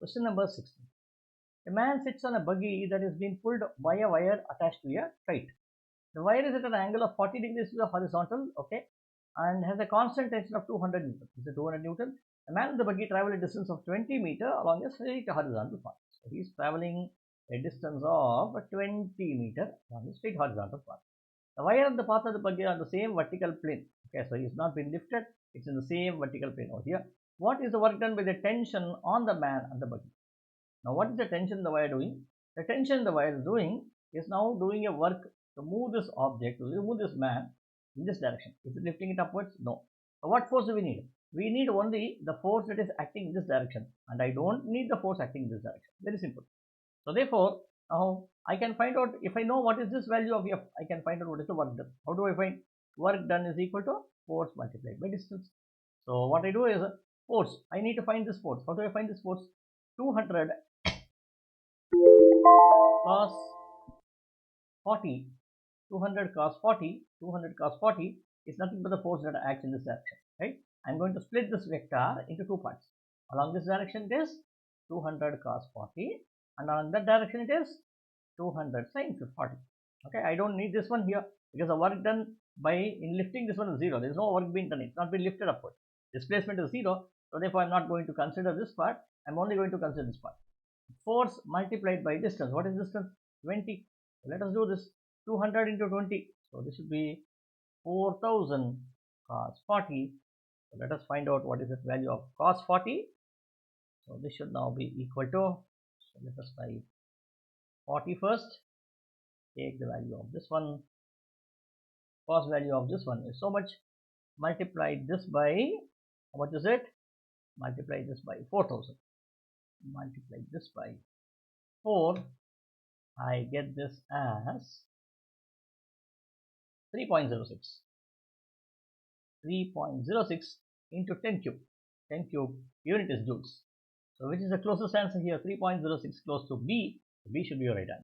Question number 16. A man sits on a buggy that is being pulled by a wire attached to a kite. The wire is at an angle of 40 degrees to the horizontal, okay, and has a constant tension of 200 Newton. This is 200 Newton. A man in the buggy travel a distance of 20 meter along a straight horizontal path. So he is traveling a distance of 20 meter along a straight horizontal path. The wire and the path of the buggy are on the same vertical plane. Okay, so it's not been lifted, it's in the same vertical plane over here. What is the work done by the tension on the man and the buggy? Now, what is the tension the wire doing? The tension the wire is doing is now doing a work to move this object, to move this man in this direction. Is it lifting it upwards? No. So what force do we need? We need only the force that is acting in this direction, and I don't need the force acting in this direction. Very simple. So therefore, now I can find out, if I know what is this value of F, I can find out what is the work done. How do I find? Work done is equal to force multiplied by distance. So what I do is force. I need to find this force. How do I find this force? 200 cos 40, 200 cos 40, 200 cos 40 is nothing but the force that acts in this direction, right? I'm going to split this vector into two parts. Along this direction it is 200 cos 40, and along that direction it is 200 sin 40. Okay, I don't need this one here because the work done by in lifting this one is 0. There is no work being done. It's not been lifted upward. Displacement is 0. So therefore, I'm not going to consider this part. I'm only going to consider this part. Force multiplied by distance. What is distance? 20. So let us do this. 200 into 20. So this should be 4000 cos 40. So let us find out what is the value of cos 40. So this should now be equal to, so let us type 40 first. Take the value of this one. Cos value of this one is so much. Multiply this by, how much is it? Multiply this by 4000. Multiply this by 4. I get this as 3.06. 3.06 into 10 cube. 10 cube unit is joules. So which is the closest answer here? 3.06 close to B. B should be your right answer.